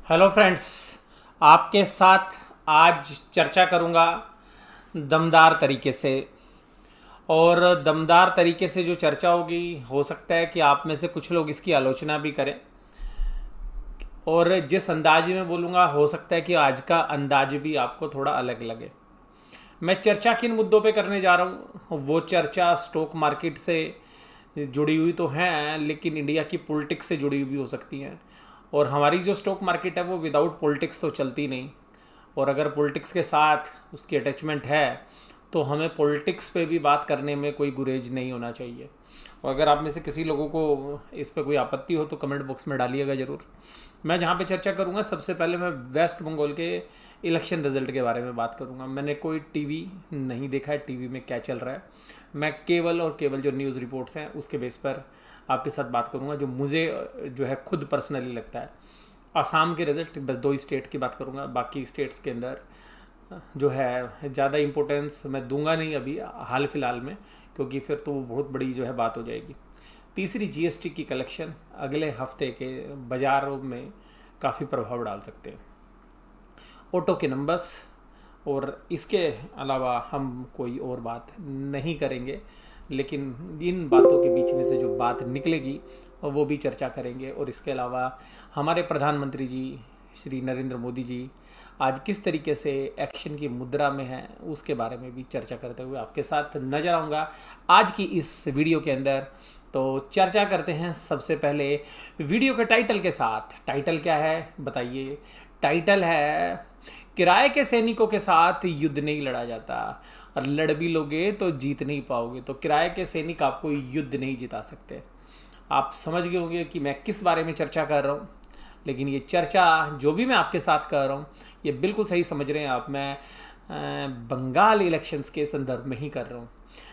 Hello friends, आपके साथ आज चर्चा करूंगा दमदार तरीके से। और दमदार तरीके से जो चर्चा होगी, हो सकता है कि आप में से कुछ लोग इसकी आलोचना भी करें। और जिस अंदाज में बोलूँगा, हो सकता है कि आज का अंदाज भी आपको थोड़ा अलग लगे। मैं चर्चा किन मुद्दों पे करने जा रहा हूँ, वो चर्चा स्टॉक मार्केट से जुड़ी हुई तो हैं, लेकिन इंडिया की पॉलिटिक्स से जुड़ी हुई भी हो सकती हैं। और हमारी जो स्टॉक मार्केट है वो विदाउट पॉलिटिक्स तो चलती नहीं। और अगर पॉलिटिक्स के साथ उसकी अटैचमेंट है तो हमें पॉलिटिक्स पे भी बात करने में कोई गुरेज नहीं होना चाहिए। और अगर आप में से किसी लोगों को इस पर कोई आपत्ति हो तो कमेंट बॉक्स में डालिएगा ज़रूर। मैं जहाँ पे चर्चा करूँगा, सबसे पहले मैं वेस्ट बंगाल के इलेक्शन रिजल्ट के बारे में बात करूँगा। मैंने कोई टीवी नहीं देखा है, टीवी में क्या चल रहा है। मैं केवल और केवल जो न्यूज़ रिपोर्ट्स हैं उसके बेस पर आपके साथ बात करूँगा, जो मुझे जो है खुद पर्सनली लगता है। असम के रिजल्ट, बस दो ही स्टेट की बात करूँगा, बाकी स्टेट्स के अंदर जो है ज़्यादा इम्पोर्टेंस मैं दूंगा नहीं अभी हाल फिलहाल में, क्योंकि फिर तो वो बहुत बड़ी जो है बात हो जाएगी। तीसरी, जीएसटी की कलेक्शन अगले हफ्ते के बाज़ारों में काफ़ी प्रभाव डाल सकते हैं। ऑटो के नंबर्स, और इसके अलावा हम कोई और बात नहीं करेंगे, लेकिन इन बातों के बीच में से जो बात निकलेगी वो भी चर्चा करेंगे। और इसके अलावा हमारे प्रधानमंत्री जी श्री नरेंद्र मोदी जी आज किस तरीके से एक्शन की मुद्रा में हैं, उसके बारे में भी चर्चा करते हुए आपके साथ नजर आऊँगा आज की इस वीडियो के अंदर। तो चर्चा करते हैं सबसे पहले वीडियो के टाइटल के साथ। टाइटल क्या है बताइए? टाइटल है, किराए के सैनिकों के साथ युद्ध नहीं लड़ा जाता, और लड़ भी लोगे तो जीत नहीं पाओगे। तो किराए के सैनिक आपको युद्ध नहीं जिता सकते। आप समझ गए होंगे कि मैं किस बारे में चर्चा कर रहा हूँ। लेकिन ये चर्चा जो भी मैं आपके साथ कर रहा हूँ, ये बिल्कुल सही समझ रहे हैं आप, मैं बंगाल इलेक्शंस के संदर्भ में ही कर रहा हूँ।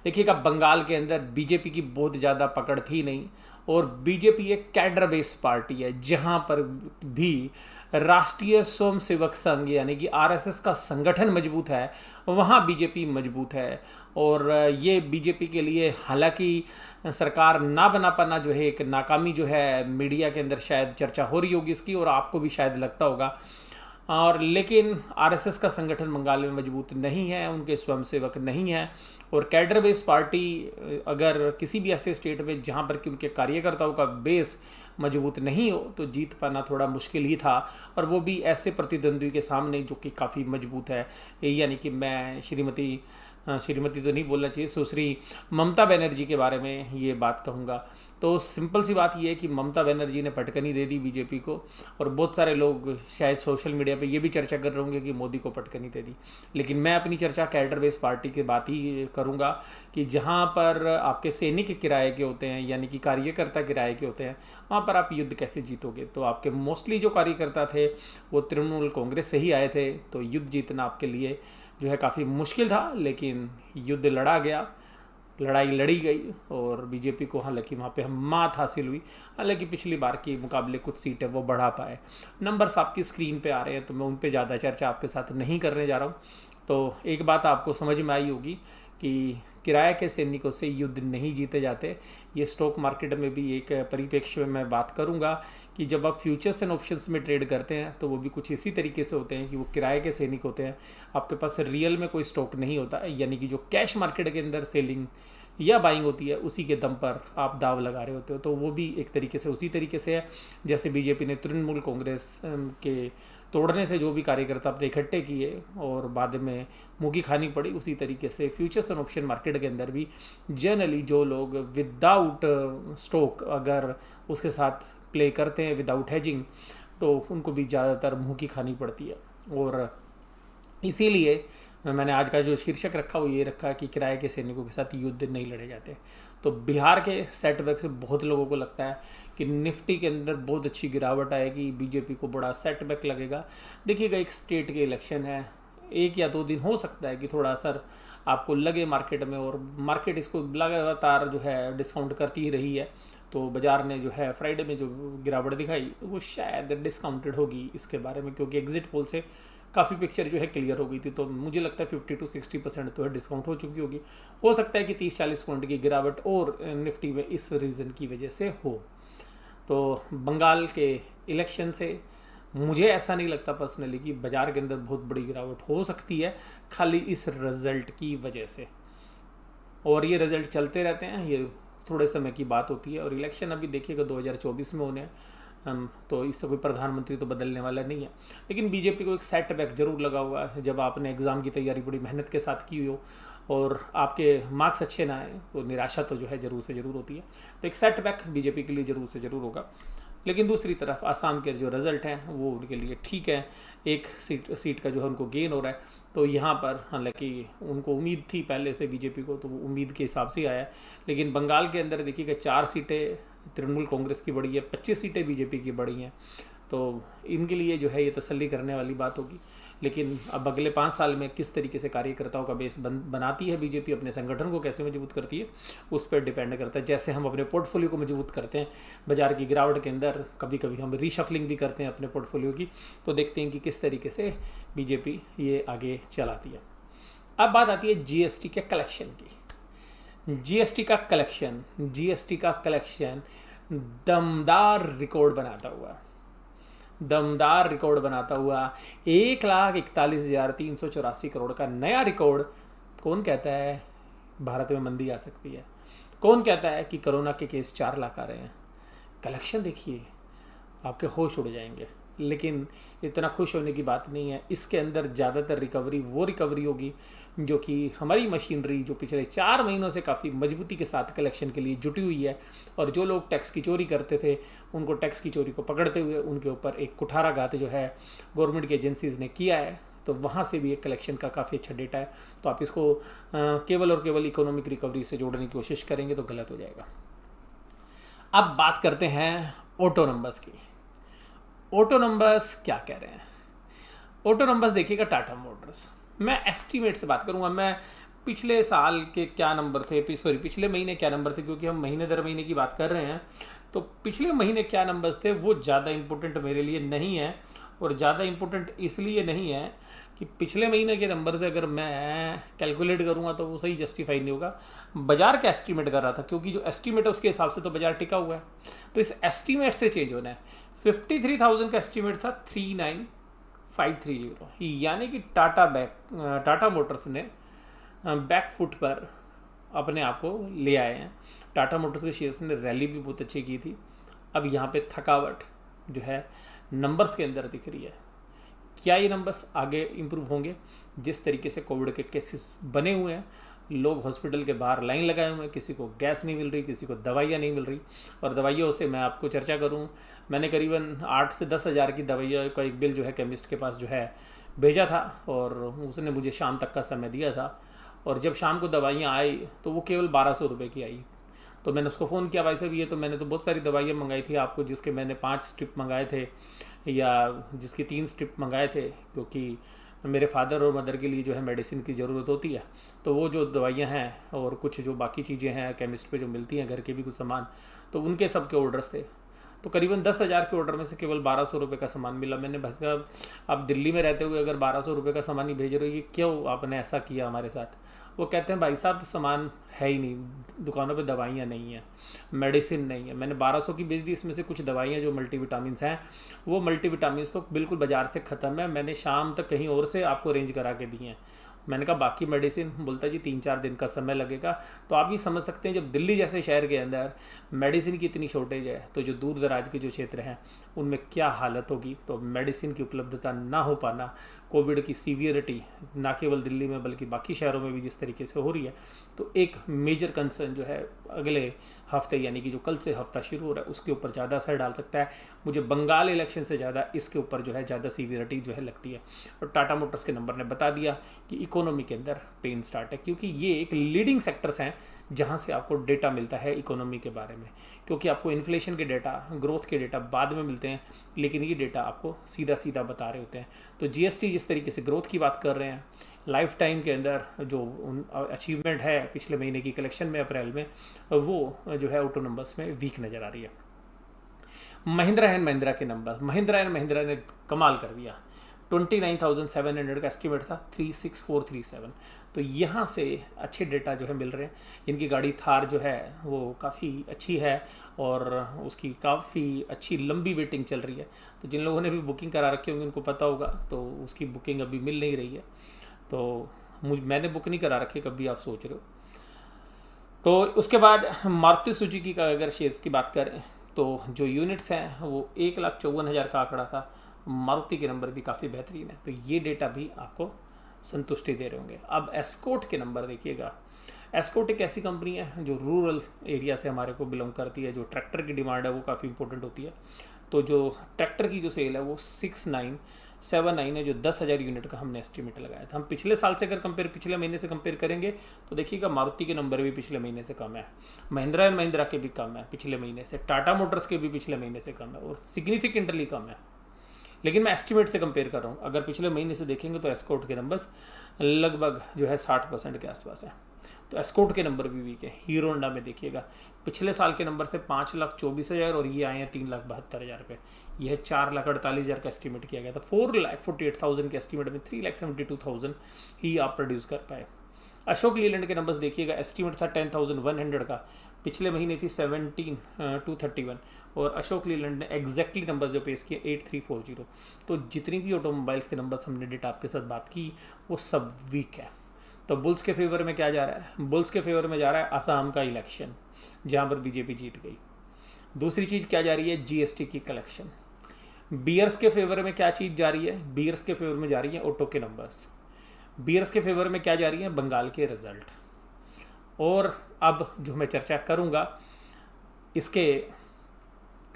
देखिएगा, बंगाल के अंदर बीजेपी की बहुत ज़्यादा पकड़ थी नहीं, और बीजेपी एक कैडर बेस्ड पार्टी है, जहाँ पर भी राष्ट्रीय स्वयंसेवक संघ यानी कि आरएसएस का संगठन मजबूत है, वहाँ बीजेपी मजबूत है। और ये बीजेपी के लिए हालांकि सरकार ना बना पाना जो है एक नाकामी जो है, मीडिया के अंदर शायद चर्चा हो रही होगी इसकी, और आपको भी शायद लगता होगा। और लेकिन आरएसएस का संगठन बंगाल में मजबूत नहीं है, उनके स्वयंसेवक नहीं हैं। और कैडर बेस पार्टी अगर किसी भी ऐसे स्टेट में जहाँ पर कि उनके कार्यकर्ताओं का बेस मजबूत नहीं हो तो जीत पाना थोड़ा मुश्किल ही था। और वो भी ऐसे प्रतिद्वंद्वी के सामने जो कि काफ़ी मजबूत है, यानी कि मैं श्रीमती तो नहीं बोलना चाहिए, सुश्री ममता बनर्जी के बारे में ये बात कहूँगा। तो सिंपल सी बात ये है कि ममता बनर्जी ने पटकनी दे दी बीजेपी को, और बहुत सारे लोग शायद सोशल मीडिया पे ये भी चर्चा कर रहे होंगे कि मोदी को पटकनी दे दी। लेकिन मैं अपनी चर्चा कैडर बेस पार्टी की बात ही करूँगा, कि जहाँ पर आपके सैनिक किराए के होते हैं, यानी कि कार्यकर्ता किराए के होते हैं, वहाँ पर आप युद्ध कैसे जीतोगे? तो आपके मोस्टली जो कार्यकर्ता थे वो तृणमूल कांग्रेस से ही आए थे, तो युद्ध जीतना आपके लिए जो है काफ़ी मुश्किल था। लेकिन युद्ध लड़ा गया, लड़ाई लड़ी गई, और बीजेपी को हालांकि वहाँ पे हम मात हासिल हुई। हालांकि पिछली बार के मुकाबले कुछ सीटें वो बढ़ा पाए। नंबर्स आपकी स्क्रीन पे आ रहे हैं, तो मैं उन पे ज़्यादा चर्चा आपके साथ नहीं करने जा रहा हूँ। तो एक बात आपको समझ में आई होगी कि किराए के सैनिकों से युद्ध नहीं जीते जाते। ये स्टॉक मार्केट में भी एक परिप्रेक्ष्य में मैं बात करूंगा कि जब आप फ्यूचर्स एंड ऑप्शंस में ट्रेड करते हैं तो वो भी कुछ इसी तरीके से होते हैं कि वो किराए के सैनिक होते हैं। आपके पास रियल में कोई स्टॉक नहीं होता, यानी कि जो कैश मार्केट के अंदर सेलिंग या बाइंग होती है उसी के दम पर आप दाव लगा रहे होते हो। तो वो भी एक तरीके से उसी तरीके से है जैसे बीजेपी ने तृणमूल कांग्रेस के तोड़ने से जो भी कार्यकर्ता अपने इकट्ठे किए और बाद में मुँह की खानी पड़ी, उसी तरीके से फ्यूचर्स एंड ऑप्शन मार्केट के अंदर भी जनरली जो लोग विदाउट स्टॉक अगर उसके साथ प्ले करते हैं विदाउट हेजिंग, तो उनको भी ज़्यादातर मुँह की खानी पड़ती है। और इसीलिए मैंने आज का जो शीर्षक रखा वो ये रखा कि किराए के सैनिकों के साथ युद्ध नहीं लड़े जाते। तो बिहार के सेटबैक से बहुत लोगों को लगता है कि निफ्टी के अंदर बहुत अच्छी गिरावट आएगी, बीजेपी को बड़ा सेटबैक लगेगा। देखिएगा, एक स्टेट के इलेक्शन है, 1 या 2 दिन हो सकता है कि थोड़ा असर आपको लगे मार्केट में, और मार्केट इसको लगातार जो है डिस्काउंट करती ही रही है। तो बाजार ने जो है फ्राइडे में जो गिरावट दिखाई वो शायद डिस्काउंटेड होगी इसके बारे में, क्योंकि एग्जिट पोल से काफ़ी पिक्चर जो है क्लियर हो गई थी। तो मुझे लगता है 50 to 60% तो है डिस्काउंट हो चुकी होगी। हो सकता है कि 30-40 पॉइंट की गिरावट और निफ्टी में इस रीज़न की वजह से हो। तो बंगाल के इलेक्शन से मुझे ऐसा नहीं लगता पर्सनली कि बाज़ार के अंदर बहुत बड़ी गिरावट हो सकती है खाली इस रिज़ल्ट की वजह से। और ये रिज़ल्ट चलते रहते हैं, ये थोड़े समय की बात होती है। और इलेक्शन अभी देखिएगा 2024 में होने हैं, तो इससे कोई प्रधानमंत्री तो बदलने वाला नहीं है। लेकिन बीजेपी को एक सेटबैक जरूर लगा हुआ है। जब आपने एग्ज़ाम की तैयारी बड़ी मेहनत के साथ की हो और आपके मार्क्स अच्छे ना आए तो निराशा तो जो है ज़रूर से ज़रूर होती है। तो एक सेटबैक बीजेपी के लिए ज़रूर से ज़रूर होगा। लेकिन दूसरी तरफ आसाम के जो रिज़ल्ट हैं वो उनके लिए ठीक है, एक सीट का जो है उनको गेन हो रहा है। तो यहाँ पर हालांकि उनको उम्मीद थी पहले से बीजेपी को, तो वो उम्मीद के हिसाब से ही आया है। लेकिन बंगाल के अंदर देखिएगा 4 सीटें तृणमूल कांग्रेस की बढ़ी है, 25 सीटें बीजेपी की बढ़ी हैं। तो इनके लिए जो है ये तसल्ली करने वाली बात होगी। लेकिन अब अगले 5 साल में किस तरीके से कार्यकर्ताओं का बेस बनाती है बीजेपी, अपने संगठन को कैसे मजबूत करती है, उस पर डिपेंड करता है। जैसे हम अपने पोर्टफोलियो को मजबूत करते हैं बाजार की गिरावट के अंदर, कभी कभी हम रीशफलिंग भी करते हैं अपने पोर्टफोलियो की, तो देखते हैं कि किस तरीके से बीजेपी ये आगे चलाती है। अब बात आती है जीएसटी के कलेक्शन की। जीएसटी का कलेक्शन दमदार रिकॉर्ड बनाता हुआ 1,41,384 करोड़ का नया रिकॉर्ड। कौन कहता है भारत में मंदी आ सकती है? कौन कहता है कि कोरोना के केस 4 लाख आ रहे हैं? कलेक्शन देखिए, आपके होश उड़ जाएंगे। लेकिन इतना खुश होने की बात नहीं है। इसके अंदर ज़्यादातर रिकवरी होगी जो कि हमारी मशीनरी जो पिछले 4 महीनों से काफ़ी मजबूती के साथ कलेक्शन के लिए जुटी हुई है। और जो लोग टैक्स की चोरी करते थे उनको टैक्स की चोरी को पकड़ते हुए उनके ऊपर एक कुठाराघात जो है गवर्नमेंट की एजेंसीज़ ने किया है, तो वहाँ से भी एक कलेक्शन का काफ़ी अच्छा डेटा है। तो आप इसको केवल और केवल इकोनॉमिक रिकवरी से जोड़ने की कोशिश करेंगे तो गलत हो जाएगा। अब बात करते हैं ऑटो नंबर्स की। ऑटो नंबर्स क्या कह रहे हैं? ऑटो नंबर्स देखिएगा, टाटा मोटर्स, मैं एस्टीमेट से बात करूंगा। मैं पिछले साल के क्या नंबर थे, पिछले महीने क्या नंबर थे, क्योंकि हम महीने दर महीने की बात कर रहे हैं, तो पिछले महीने क्या नंबर्स थे वो ज़्यादा इंपॉर्टेंट मेरे लिए नहीं है। और ज़्यादा इंपॉर्टेंट इसलिए नहीं है कि पिछले महीने के नंबर से अगर मैं कैलकुलेट करूँगा तो वो सही जस्टिफाई नहीं होगा। बाजार का एस्टीमेट कर रहा था, क्योंकि जो एस्टीमेट है उसके हिसाब से तो बाजार टिका हुआ है, तो इस एस्टीमेट से चेंज होना है। 53,000 का एस्टीमेट था 39,530, यानी कि टाटा मोटर्स ने बैक फुट पर अपने आप को ले आए हैं। टाटा मोटर्स के शेयर्स ने रैली भी बहुत अच्छी की थी। अब यहाँ पे थकावट जो है नंबर्स के अंदर दिख रही है। क्या ये नंबर्स आगे इम्प्रूव होंगे? जिस तरीके से कोविड के केसेस बने हुए हैं, लोग हॉस्पिटल के बाहर लाइन लगाए हुए हैं, किसी को गैस नहीं मिल रही, किसी को दवाइयाँ नहीं मिल रही। और दवाइयों से मैं आपको चर्चा करूँ, मैंने करीबन 8 से 10 हज़ार की दवाइयों का एक बिल जो है केमिस्ट के पास जो है भेजा था, और उसने मुझे शाम तक का समय दिया था। और जब शाम को दवाइयाँ आई तो वो केवल 1200 रुपये की आई। तो मैंने उसको फ़ोन किया, भाई साहब ये तो मैंने तो बहुत सारी दवाइयाँ मंगाई थी आपको, जिसके मैंने 5 स्ट्रिप मंगाए थे या जिसकी 3 स्ट्रिप मंगाए थे, क्योंकि मेरे फादर और मदर के लिए जो है मेडिसिन की ज़रूरत होती है। तो वो जो दवाइयाँ हैं और कुछ जो बाकी चीज़ें हैं केमिस्ट पे जो मिलती हैं, घर के भी कुछ सामान, तो उनके सब के ऑर्डर्स थे। तो करीबन 10,000 के ऑर्डर में से केवल 1200 रुपये का सामान मिला। मैंने बस कहा, आप दिल्ली में रहते हुए अगर 1200 रुपये का सामान ही भेज रहे हो, ये क्यों आपने ऐसा किया हमारे साथ? वो कहते हैं भाई साहब सामान है ही नहीं, दुकानों पे दवाइयाँ नहीं हैं, मेडिसिन नहीं है। मैंने 1200 की भेज दी, इसमें से कुछ दवाइयाँ जो मल्टीविटामिन्स हैं, वो मल्टीविटामिन्स तो बिल्कुल बाज़ार से ख़त्म है, मैंने शाम तक कहीं और से आपको अरेंज करा के दी हैं। मैंने कहा बाकी मेडिसिन, बोलता जी 3-4 दिन का समय लगेगा। तो आप ये समझ सकते हैं जब दिल्ली जैसे शहर के अंदर मेडिसिन की इतनी शॉर्टेज है, तो जो दूर दराज के जो क्षेत्र हैं उनमें क्या हालत होगी। तो मेडिसिन की उपलब्धता ना हो पाना, कोविड की सीवियरिटी ना केवल दिल्ली में बल्कि बाकी शहरों में भी जिस तरीके से हो रही है, तो एक मेजर कंसर्न जो है अगले हफ्ते यानी कि जो कल से हफ्ता शुरू हो रहा है उसके ऊपर ज़्यादा असर डाल सकता है। मुझे बंगाल इलेक्शन से ज़्यादा इसके ऊपर जो है ज़्यादा सीवियरिटी जो है लगती है। और टाटा मोटर्स के नंबर ने बता दिया कि इकोनॉमी के अंदर पेन स्टार्ट है, क्योंकि ये एक लीडिंग सेक्टर्स हैं जहाँ से आपको डेटा मिलता है इकोनॉमी के बारे में। क्योंकि आपको इन्फ्लेशन के डेटा, ग्रोथ के डेटा बाद में मिलते हैं, लेकिन ये डेटा आपको सीधा सीधा बता रहे होते हैं। तो जीएसटी जिस तरीके से ग्रोथ की बात कर रहे हैं, लाइफ टाइम के अंदर जो अचीवमेंट है पिछले महीने की कलेक्शन में अप्रैल में, वो जो है ऑटो नंबर्स में वीक नज़र आ रही है। महिंद्रा एंड महिंद्रा के नंबर, महिंद्रा एंड महिंद्रा ने कमाल कर दिया। 29,700 का एस्टिमेट था, 36437। तो यहाँ से अच्छे डेटा जो है मिल रहे हैं। इनकी गाड़ी थार जो है वो काफ़ी अच्छी है और उसकी काफ़ी अच्छी लंबी वेटिंग चल रही है। तो जिन लोगों ने भी बुकिंग करा रखी होंगी उनको पता होगा, तो उसकी बुकिंग अभी मिल नहीं रही है। तो मैंने बुक नहीं करा रखी, कभी आप सोच रहे हो। तो उसके बाद मारुति सुजुकी का अगर शेयर्स की बात करें तो जो यूनिट्स हैं वो 1,54,000 का आंकड़ा था। मारुति के नंबर भी काफ़ी बेहतरीन है, तो ये डेटा भी आपको संतुष्टि दे रहे होंगे। अब एस्कॉर्ट के नंबर देखिएगा। एस्कॉर्ट एक ऐसी कंपनी है जो रूरल एरिया से हमारे को बिलोंग करती है। जो ट्रैक्टर की डिमांड है वो काफ़ी इंपॉर्टेंट होती है। तो जो ट्रैक्टर की जो सेल है वो 6979 है, जो 10,000 यूनिट का हमने एस्टिमेट लगाया था। हम पिछले साल से अगर पिछले महीने से कंपेयर करेंगे तो देखिएगा मारुति के नंबर भी पिछले महीने से कम है, महिंद्रा एंड महिंद्रा के भी कम है पिछले महीने से, टाटा मोटर्स के भी पिछले महीने से कम है और सिग्निफिकेंटली कम है। लेकिन मैं एस्टिमेट से कंपेयर कर रहा हूँ। अगर पिछले महीने से देखेंगे तो एस्कॉर्ट के नंबर्स लगभग जो है 60% के आसपास है। तो एस्कॉर्ट के नंबर भी वीक है। हीरो होंडा में देखिएगा पिछले साल के नंबर थे 5,24,000 और ये आए हैं 3,72,000 रुपये। यह 4,48,000 का एस्टिमेट किया गया था। 4,48,000 के एस्टिमेट में 3,72,000 ही आप प्रोड्यूस कर पाए। अशोक लीलैंड के नंबर्स देखिएगा, एस्टिमेट था 10,100 का, पिछले महीने थी 17,231 और अशोक लीलैंड ने एग्जैक्टली नंबर्स जो पेश किए 8,340। तो जितनी भी ऑटोमोबाइल्स के नंबर्स हमने डेटा आपके साथ बात की वो सब वीक है। तो बुल्स के फेवर में क्या जा रहा है? बुल्स के फेवर में जा रहा है असम का इलेक्शन, जहाँ पर बीजेपी जीत गई। दूसरी चीज़ क्या जा रही है? जीएसटी की कलेक्शन। बियर्स के फेवर में क्या चीज़ जा रही है? बियर्स के फेवर में जा रही है ऑटो के नंबर्स। बियर्स के फेवर में क्या जा रही है? बंगाल के रिजल्ट। और अब जो मैं चर्चा करूँगा इसके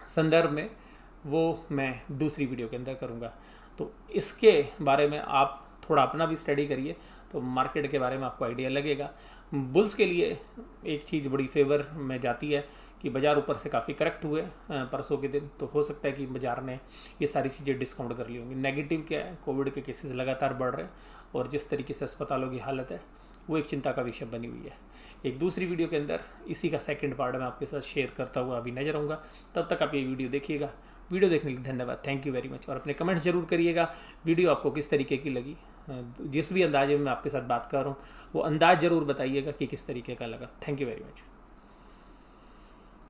संदर्भ में वो मैं दूसरी वीडियो के अंदर करूँगा। तो इसके बारे में आप थोड़ा अपना भी स्टडी करिए तो मार्केट के बारे में आपको आइडिया लगेगा। बुल्स के लिए एक चीज़ बड़ी फेवर में जाती है कि बाज़ार ऊपर से काफ़ी करेक्ट हुए परसों के दिन, तो हो सकता है कि बाज़ार ने ये सारी चीज़ें डिस्काउंट कर ली होंगी। नेगेटिव क्या है? कोविड के केसेस लगातार बढ़ रहे हैं और जिस तरीके से अस्पतालों की हालत है वो एक चिंता का विषय बनी हुई है। एक दूसरी वीडियो के अंदर इसी का सेकंड पार्ट मैं आपके साथ शेयर करता हुआ अभी नजर आऊँगा। तब तक आप ये वीडियो देखिएगा। वीडियो देखने के लिए धन्यवाद, थैंक यू वेरी मच। और अपने कमेंट्स जरूर करिएगा वीडियो आपको किस तरीके की लगी। जिस भी अंदाजे में मैं आपके साथ बात कर रहा हूँ वो अंदाज ज़रूर बताइएगा कि किस तरीके का लगा। Thank you very much.